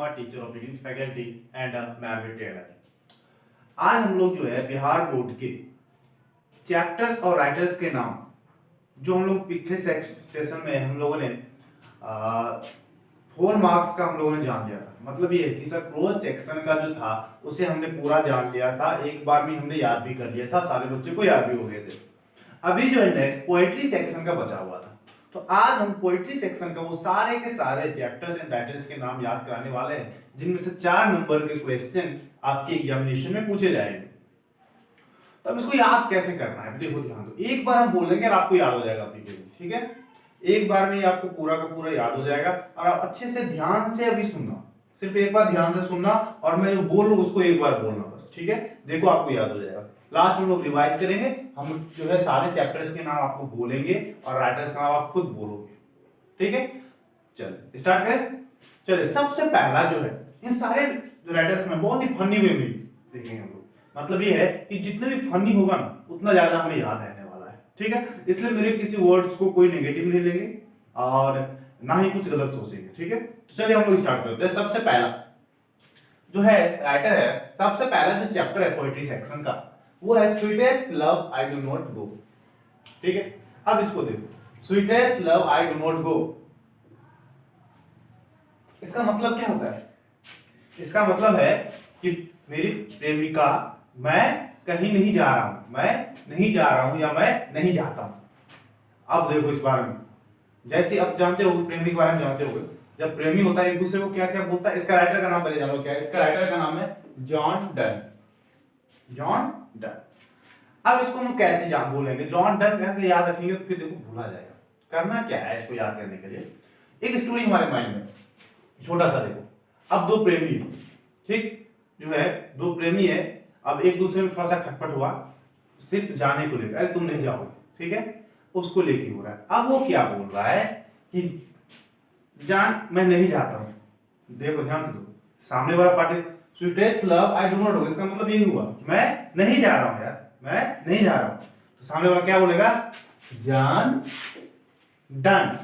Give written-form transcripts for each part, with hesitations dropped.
Sharma, teacher of English faculty and मैं। आज हम लोग जो है बिहार बोर्ड के चैप्टर्स और राइटर्स के नाम जो हम लोग पिछले सेशन में हम लोगों ने 4 मार्क्स का हम लोगों ने जान लिया था। मतलब ये है कि सर क्रोज सेक्शन का जो था उसे हमने पूरा जान लिया था, एक बार में हमने याद भी कर लिया था, सारे बच्चे को याद भी हो गए थे। अभी जो है नेक्स्ट पोएट्री सेक्शन का बचा हुआ था, तो आज हम पोएट्री सेक्शन का वो सारे के सारे चैप्टर्स एंड राइटर्स के नाम याद कराने वाले हैं, जिनमें से 4 नंबर के क्वेश्चन आपके एग्जामिनेशन में पूछे जाएंगे। तो अब इसको याद कैसे करना है, देखो ध्यान दो। एक बार हम बोलेंगे और आपको याद हो जाएगा अपनी केवल, ठीक है। एक बार में आपको पूरा का पूरा याद हो जाएगा और आप अच्छे से ध्यान से अभी सुनना, सिर्फ एक बार ध्यान से सुनना और मैं जो बोल रहा हूं उसको एक बार बोलना बस, ठीक है। देखो आपको याद हो जाएगा। लास्ट में लोग रिवाइज करेंगे, हम जो है सारे चैप्टर्स के नाम आपको बोलेंगे और राइटर्स का नाम आप खुद बोलोगे, ठीक है। चल स्टार्ट करें। चलिए सबसे पहला जो है, इन सारे जो राइटर्स में बहुत ही फनी वे में देखेंगे हम लोग। मतलब ये है कि जितने भी फनी होगा ना उतना ज्यादा हमें याद रहने वाला है, ठीक है। इसलिए मेरे किसी वर्ड्स को कोई नेगेटिव नहीं लेंगे और ना ही कुछ गलत सोचेंगे, ठीक है। तो चलिए हम लोग स्टार्ट करते हैं। सबसे पहला जो है राइटर है, सबसे पहला जो चैप्टर है पोएट्री सेक्शन का वो है sweetest love I do not go, ठीक है। अब इसको देखो, sweetest love I do not go, इसका मतलब क्या होता है? इसका मतलब है कि मेरी प्रेमिका, मैं कहीं नहीं जा रहा हूं, मैं नहीं जा रहा हूं या मैं नहीं जाता हूं। अब देखो इस बारे में, जैसे अब जानते हो प्रेमी के बारे में जानते हो, जब प्रेमी होता है एक दूसरे को क्या क्या बोलता है। इसका राइटर का नाम पहले जानो क्या है। इसका राइटर का नाम है जॉन डन, जॉन डन। अब इसको हम कैसे जान बोलेंगे? जॉन डन करके याद रखेंगे तो फिर देखो भूला जाएगा। करना क्या है इसको याद करने के लिए, एक स्टोरी हमारे माइंड में छोटा सा देखो। अब 2 प्रेमी है, ठीक, जो है 2 प्रेमी है। अब एक दूसरे में थोड़ा सा खटपट हुआ सिर्फ जाने को लेकर, अरे तुम नहीं जाओगे, ठीक है, उसको लेके हो रहा है। अब वो क्या बोल रहा है कि जान मैं नहीं जाता हूं। देखो ध्यान से दो, सामने वाला party sweetest love I do not go, इसका मतलब यही हुआ कि मैं नहीं जा रहा हूं यार, मैं नहीं जा रहा हूं। तो सामने वाला क्या बोलेगा? जान डन,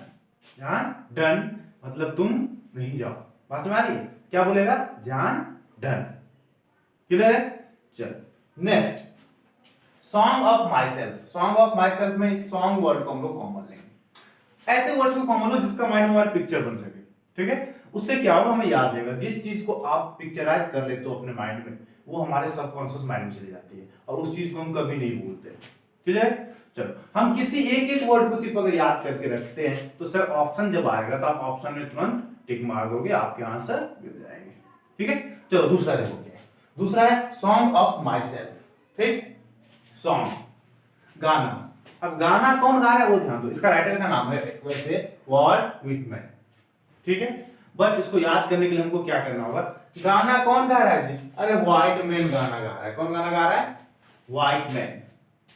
जान डन मतलब तुम नहीं जाओ। बात समझ आ रही है? क्या बोलेगा? जान डन। क्लियर है? चल next, song of my self. Song of my self में एक सॉन्ग वर्ड को हम लोग कॉमन लेंगे। ऐसे वर्ड्स को कॉमन लो जिसका माइंड में हमारी पिक्चर बन सके, ठीक है। उससे क्या होगा, हमें याद रहेगा। जिस चीज को आप पिक्चराइज कर लेते हो अपने माइंड में, वो हमारे सबकॉन्शियस माइंड में चली जाती है और उस चीज को हम कभी नहीं भूलते, ठीक है। चलो हम किसी एक वर्ड को सिर्फ अगर याद करके रखते हैं तो सर ऑप्शन जब आएगा तो आप ऑप्शन में तुरंत टिक मार दोगे, आपके आंसर मिल जाएंगे, ठीक है। चलो दूसरा देखो क्या है। दूसरा है सॉन्ग ऑफ माई सेल्फ, ठीक। सॉन्ग गाना। अब गाना कौन गा रहा है वो ध्यान दो। इसका राइटर का नाम है वैसे वॉल्ट व्हिटमैन, ठीक है। बट इसको याद करने के लिए हमको क्या करना होगा? गाना कौन गा रहा है जी? अरे व्हाइट मैन गाना गा रहा है। कौन गाना गा रहा है? White man.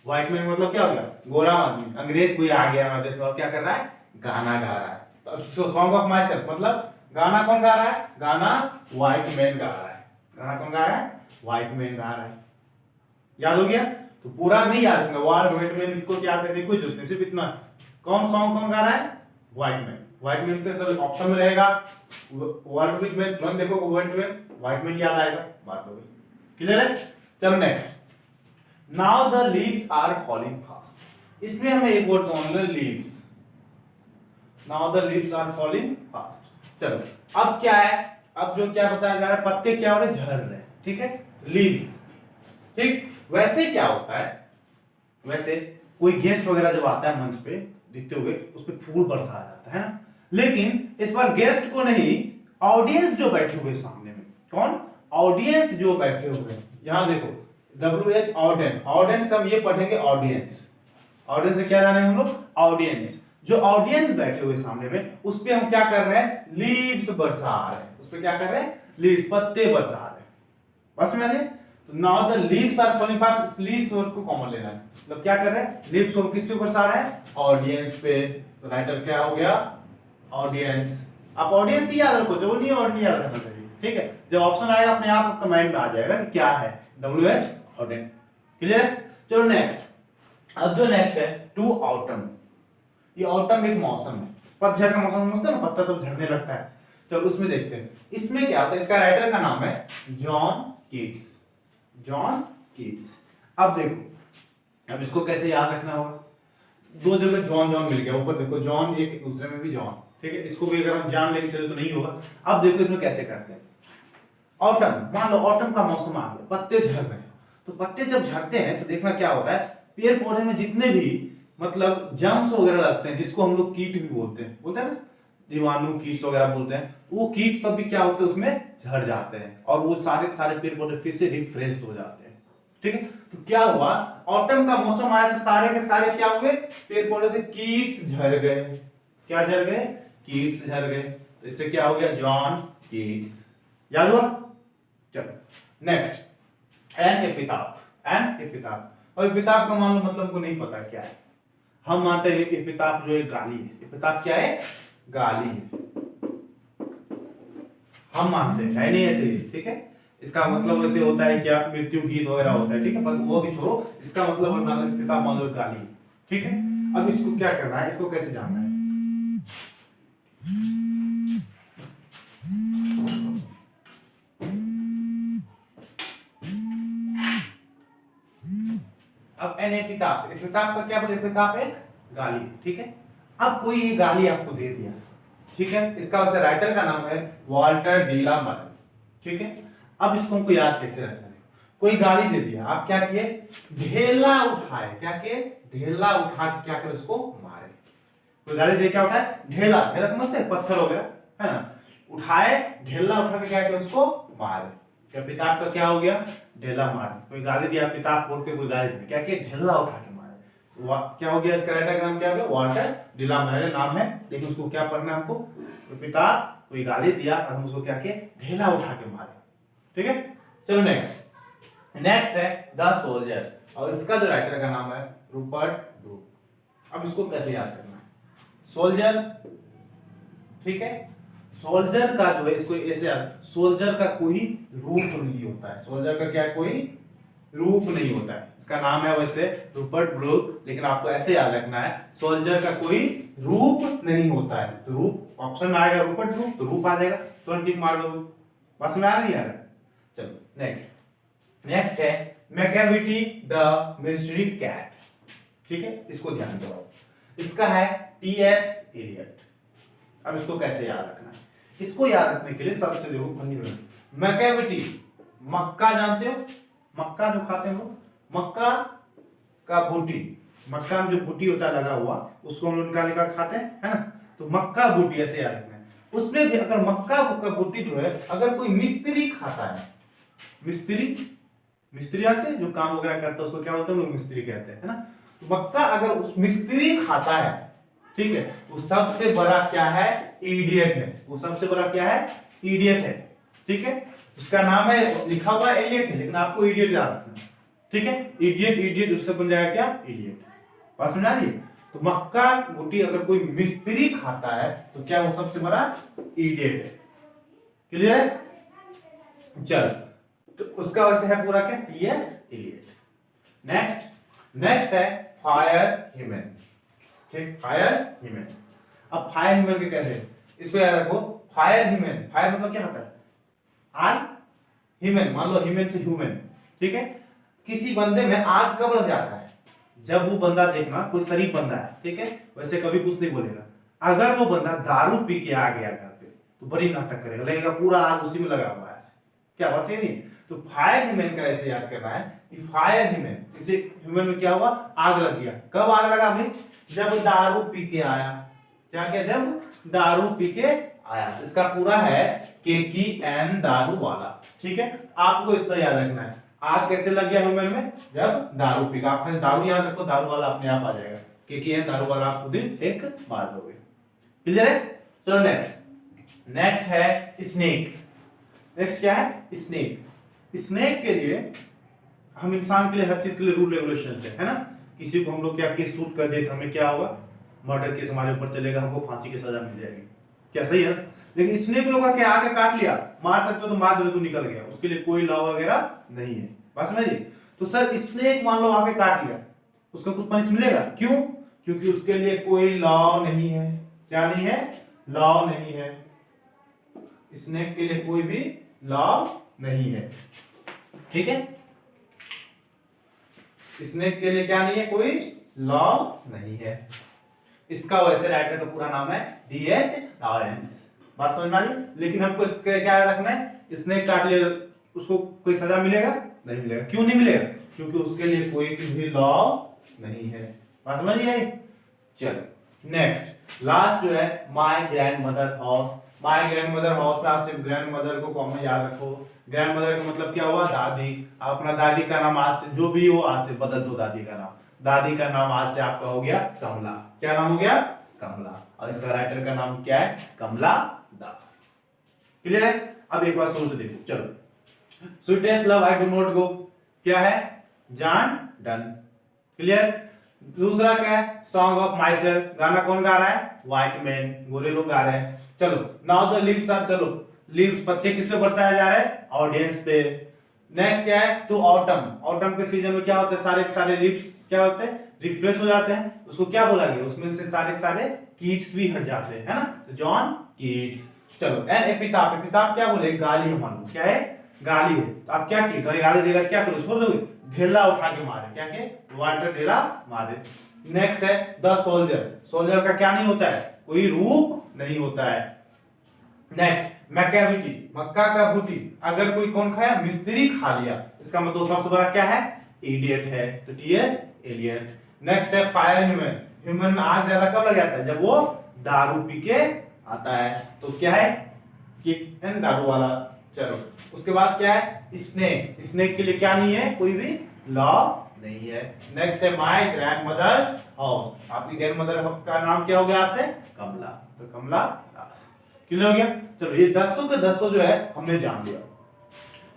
व्हाइट मैन मतलब क्या हो गया? गोरा आदमी। अंग्रेज कोई आ गया हमारे देश में और क्या कर रहा है? गाना गा रहा है। तो सॉन्ग ऑफ माई सेल्फ मतलब गाना कौन गा रहा है? गाना व्हाइट मैन गा रहा है। गाना कौन गा रहा है? व्हाइट मैन गा रहा है। याद हो गया? तो पूरा नहीं याद रखना, वॉल्ट व्हिटमैन इसको याद करने की कोई जरूरत नहीं, सिर्फ इतना। कौन सॉन्ग कौन गा रहा है? White man. व्हाइट मैन से सब ऑप्शन में रहेगा वॉल्ट व्हिटमैन, तुरंत देखो व्हाइट मैन याद आएगा, बात हो गई। क्लियर है? चलो next, now the leaves are falling fast. इसमें हमें एक वर्ड कॉमन है, leaves. Now the leaves are falling fast. चलो अब क्या है? अब जो क्या बताया जा रहा है, पत्ते क्या हो रहे? झड़ रहे, ठीक है, लीव्स, ठीक। वैसे क्या होता है, वैसे कोई गेस्ट वगैरह जब आता है मंच पे दिखते हुए, उस पे फूल बरसाया जाता है ना। लेकिन इस बार गेस्ट को नहीं, ऑडियंस जो बैठे हुए सामने में, कौन? ऑडियंस जो बैठे हुए, यहां देखो WH ऑडियंस। ऑडियंस हम ये पढ़ेंगे ऑडियंस। ऑडियंस से क्या जाने हम लोग? ऑडियंस। जो ऑडियंस बैठे हुए सामने में, उस पे हम क्या कर रहे हैं? लीव्स बरसा रहे हैं। उस पे क्या कर रहे हैं? लीव्स, पत्ते बरसा रहे हैं। बस में तो now the leaves are falling fast, leaves word को कॉमन लेना है। मतलब क्या कर रहे हैं? लीव्स वर्ड किस पे बरसा रहे हैं? ऑडियंस पे। तो राइटर क्या हो गया? ऑडियंस। आप ऑडियंस ही याद रखो, जो नहीं और नहीं याद रखना चाहिए, ठीक है। जब ऑप्शन आएगा अपने आप कमेंट में आ जाएगा कि क्या है, WH ऑडियंस। क्लियर है? चलो नेक्स्ट। अब जो नेक्स्ट है टू ऑटम। ये ऑटम एक मौसम है, पतझड़ का मौसम समझते हो ना, पत्ता सब झड़ने लगता है। चलो उसमें देखते हैं इसमें क्या होता है। इसका राइटर का नाम है जॉन कीट्स, जॉन कीट्स। अब देखो, अब इसको कैसे याद रखना होगा। दो जगह जॉन जॉन मिल गया, ऊपर देखो जॉन, एक दूसरे में भी जॉन, ठीक है। इसको भी अगर हम जान लेके चले तो नहीं होगा। अब देखो इसमें कैसे करते हैं। ऑटम, मान लो ऑटम का मौसम आ गया, पत्ते झड़ रहे हैं, तो पत्ते जब झड़ते हैं तो देखना क्या होता है, पेड़ पौधे में जितने भी मतलब जम्स वगैरह लगते हैं, जिसको हम लोग कीट भी बोलते हैं ना, जीवाणु कीट्स वगैरह बोलते हैं, वो कीट सब भी क्या होते हैं उसमें झड़ जाते हैं और वो सारे के सारे पेड़ पौधे फिर से रिफ्रेश हो जाते हैं, ठीक है। तो क्या हुआ, ऑटम का मौसम आया तो सारे के सारे क्या हुए, पेड़ पौधे से कीट्स झड़ गए। क्या झड़ गए, कीट्स झड़ गए। तो इससे क्या हो गया, जॉन कीट्स। याद हुआ। चलो नेक्स्ट, एन एपिताफ, एन एपिताफ। और एपिताफ का मान लो मतलब को नहीं पता क्या है, हम मानते हैं एपिताफ जो है गाली है। एपिताफ क्या है, गाली है, हम मानते हैं, नहीं ऐसे ही, ठीक है। इसका मतलब वैसे होता है क्या, मृत्यु गीत वगैरह होता है, ठीक है, पर वो भी छोड़ो। इसका मतलब एपिताफ मान लो गाली है, ठीक है। अब इसको क्या करना है, इसको कैसे जानना है। अब एन एपिताफ, एपिताफ का क्या बोले, एपिताफ एक गाली है, ठीक है। अब कोई ये गाली आपको दे दिया, ठीक है, इसका वैसे राइटर का नाम है वाल्टर डी ला मरन, ठीक है। अब इसको हमको याद कैसे रखना है, कोई गाली दे दिया, आप क्या किए, ढेला उठाए, क्या किए, ढेला उठा के क्या करे, उसको मारे। कोई गाली दे क्या उठाए, ढेला, ढेला समझते हैं, पत्थर वगैरह है ना, उठाए ढेला उठा के क्या करे, उसको मारे। एपिताफ का क्या हो गया, ढेला मारे। कोई गाली दिया, एपिताफ बोल के कोई गाली दिया, क्या किया, ढेला उठा के मारे। क्या हो गया, इसका राइटर का नाम क्या हो गया, वाल्टर डी ला मरन नाम है, लेकिन उसको क्या पढ़ना है हमको, एपिताफ कोई गाली दिया और हम उसको क्या किए, ढेला उठा के मारे, ठीक है। चलो नेक्स्ट, नेक्स्ट है द सोल्जर, और इसका जो राइटर का नाम है रूपर्ट ब्रूक। अब इसको कैसे याद करना है, सोल्जर, ठीक है। सोल्जर का जो है, इसको ऐसे याद, सोल्जर का कोई रूप नहीं होता है, सोल्जर का क्या, कोई रूप नहीं होता है। इसका नाम है वैसे रूपर्ट ब्रूक, लेकिन आपको ऐसे याद रखना है, सोल्जर का कोई रूप नहीं होता है। तो रूप ऑप्शन में आएगा रूपर्ट ब्रूक, तो रूप आ जाएगा, तुरंत टिक मार दो, बस में आ रही है। चलो नेक्स्ट, नेक्स्ट है मैकेविटी द मिस्ट्री कैट, ठीक है, इसको ध्यान दो। इसका है टीएस एलियट। अब इसको कैसे याद रखना है, इसको याद रखने के लिए सबसे देखो फनी बना, मैकेविटी, मक्का जानते हो, मक्का जो खाते हैं वो, मक्का का बूटी, मक्का में जो बूटी होता है लगा हुआ, उसको हम लोग निकाल निकाल खाते हैं, है ना। तो मक्का बूटी ऐसे याद रखना है। उसमें भी अगर मक्का का बूटी जो है, अगर कोई मिस्त्री खाता है, मिस्त्री, मिस्त्री आते हैं जो काम वगैरह करता है, उसको क्या बोलते हैं, लोग मिस्त्री कहते हैं, है ना। तो मक्का अगर उस मिस्त्री खाता है, ठीक है, तो सबसे बड़ा क्या है, इडियट है। वो सबसे बड़ा क्या है, इडियट है, ठीक है। उसका नाम है, लिखा हुआ एलियट है, लेकिन आपको इडियट याद रखना है, ठीक है। इडियट, इडियट उससे बन जाएगा क्या, इडियट। बात समझ आ रही है। तो मक्का रोटी अगर कोई मिस्त्री खाता है तो क्या वो सबसे बड़ा इडियट है। क्लियर है। चल तो उसका वैसे है पूरा क्या, टीएस एलियट। नेक्स्ट, नेक्स्ट है फायर ह्यूमन, ठीक, फायर ह्यूमन। अब फायर ह्यूमन के कैसे, इसको याद रखो, फायर ह्यूमन, फायर मतलब क्या होता है, आग, ह्यूमन मान लो ह्यूमन से ह्यूमन, ठीक है। किसी बंदे में आग कब लग जाता है, जब वो बंदा, देखना कोई शरीफ बंदा है, ठीक है, वैसे कभी कुछ नहीं बोलेगा। अगर वो बंदा दारू पी के आ गया घर पे तो बड़ी नाटक करेगा, लगेगा पूरा आग उसी में लगा हुआ है, क्या बात है नहीं। तो फायर ह्यूमन का ऐसे याद करना है कि फायर ह्यूमन, जैसे ह्यूमन में क्या हुआ, आग लग गया। कब आग लगा भाई, जब दारू पी के आया। क्या क्या, जब दारू पी के आया। इसका पूरा है KKN दारू वाला, ठीक है। आपको इतना याद रखना है, आग कैसे लग गया ह्यूमन में, जब दारू पी। आप खाली दारू याद रखो, दारू वाला अपने आप आ जाएगा। KKN दारू वाला आप खुद एक मार दोगे। क्लियर है। चलो नेक्स्ट, नेक्स्ट है स्नेक। नेक्स्ट क्या है, स्नेक। स्नेक के लिए हम इंसान के लिए हर चीज के लिए रूल रेगुलेशन है ना। किसी को हम लोग क्या केस शूट कर दे तो हमें क्या होगा, मर्डर केस हमारे ऊपर चलेगा, हमको फांसी की सजा मिल जाएगी, क्या सही है। लेकिन स्नेक लोग क्या आके काट लिया, मार सकते हो तो मार दो तो निकल गया, उसके लिए कोई लॉ वगैरह नहीं है। बात समझिए। तो सर स्नेक मान लो आके काट लिया, उसका कुछ पनिश मिलेगा, क्यों, क्योंकि उसके लिए कोई लॉ नहीं है। क्या नहीं है, लॉ नहीं है। स्नेक के लिए कोई भी लॉ नहीं है, ठीक है। स्नेक के लिए क्या नहीं है, कोई लॉ नहीं है। इसका वैसे राइटर का पूरा नाम है D.H. लॉरेंस। बात समझ में आ रही? लेकिन हमको इसके क्या रखना है, स्नेक काट लिया उसको कोई सजा मिलेगा? नहीं मिलेगा। क्यों नहीं मिलेगा? क्योंकि उसके लिए कोई भी लॉ नहीं है। बात समझ आई? चलो नेक्स्ट लास्ट जो है my grand mother house. My grand mother house में आपसे ग्रैंड मदर को कॉमन याद रखो। ग्रैंड मदर का मतलब क्या हुआ? दादी। आप अपना दादी का नाम आज से जो भी हो आज से बदल दो दादी का नाम। दादी का नाम आज से आपका हो गया कमला। क्या नाम हो गया? कमला। और इसका राइटर का नाम क्या है? कमला दास। क्लियर है? अब एक बार शुरू से देखो। चलो sweetest love I do not go क्या है? John Donne. क्लियर? दूसरा क्या है? Song of my self. गाना कौन गा रहा है? व्हाइट मैन, गोरे लोग गा रहे हैं। चलो नाउ द लिव्स आर, चलो लिव्स पत्ते किस पे बरसाया जा रहा है? ऑडियंस पे। नेक्स्ट क्या है? To autumn. ऑटम के सीजन में क्या होता है? सारे के सारे लिव्स क्या होते हैं? रिफ्रेश हो जाते हैं। उसको क्या बोला गया? उसमें से सारे के सारे कीट्स भी हट जाते हैं, है ना? तो जॉन कीट्स। चलो एन एपिताफ। एपिताफ क्या बोले? गाली मानो। क्या है? गाली है। तो आप क्या किए? गाली देगा क्या करो? छोड़ दोगे? ढेला उठा के मारे। क्या के? वाटर ढेला मारे। नेक्स्ट है द सोल्जर। सोल्जर का क्या नहीं होता है? कोई रूप नहीं होता है। Next Macavity. मक्का का बूटी। अगर कोई कौन खाया? मिस्त्री खा लिया। इसका मतलब सबसे बड़ा क्या है? इडियट है। तो टीएस एलियट। नेक्स्ट है फायर ह्यूमन। ह्यूमन में आग ज्यादा कब लग जाता है? जब वो दारू पी के आता है। तो क्या है? किक एंड दारू वाला। चलो उसके बाद क्या है? स्नेक। स्नेक के लिए क्या नहीं है? कोई भी लॉ नहीं है। नेक्स्ट है माय ग्रैंड मदर्स हाउस। आपकी ग्रैंड मदर का नाम क्या हो गया आज से? कमला। तो कमला दास। क्लियर हो गया? चलो ये 10 के 10 जो है हमने जान लिया।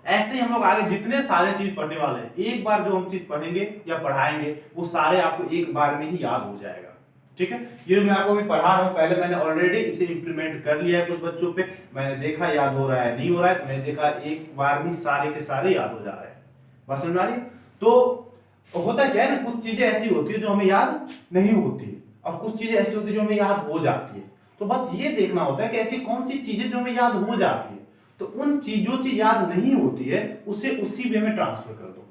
ऐसे ही हम लोग आगे जितने सारे चीज पढ़ने वाले हैं, एक बार जो हम चीज पढ़ेंगे या पढ़ाएंगे वो सारे आपको एक बार में ही याद हो जाएगा। ठीक है? ये मैं आपको भी पढ़ा रहा हूं, पहले मैंने ऑलरेडी इसे इंप्लीमेंट कर लिया है कुछ बच्चों पे। मैंने देखा याद हो रहा है नहीं हो रहा है, तो मैंने देखा एक बार में सारे के सारे याद हो जा रहे हैं। बात समझ आ रही? तो होता क्या है ना, कुछ चीजें ऐसी होती है जो हमें याद नहीं होती और कुछ चीजें ऐसी होती है जो हमें याद हो जाती है। तो बस ये देखना होता है कि ऐसी कौन सी चीजें जो हमें याद हो जाती है, तो उन चीजों चीज याद नहीं होती है उसे उसी वे में ट्रांसफर कर दो।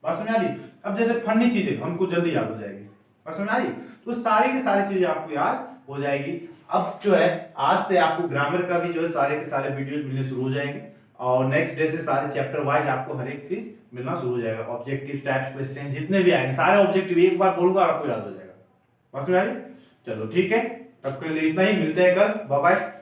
बात समझ आ रही? अब जैसे फनी चीजें हमको जल्दी याद हो जाएगी। बात समझ आ रही? तो सारी की सारी चीजें आपको याद हो जाएगी। अब जो है आज से आपको ग्रामर का भी जो है सारे के सारे वीडियोस मिलने शुरू हो जाएंगे और नेक्स्ट डे से सारे चैप्टर वाइज आपको हर एक चीज मिलना शुरू हो जाएगा। ऑब्जेक्टिव टाइप्स क्वेश्चन जितने भी आएंगे सारे ऑब्जेक्टिव एक बार बोलूंगा आपको याद हो जाएगा। बात समझ आ रही? चलो ठीक है, तब के लिए इतना ही। मिलते हैं कल। Bye bye.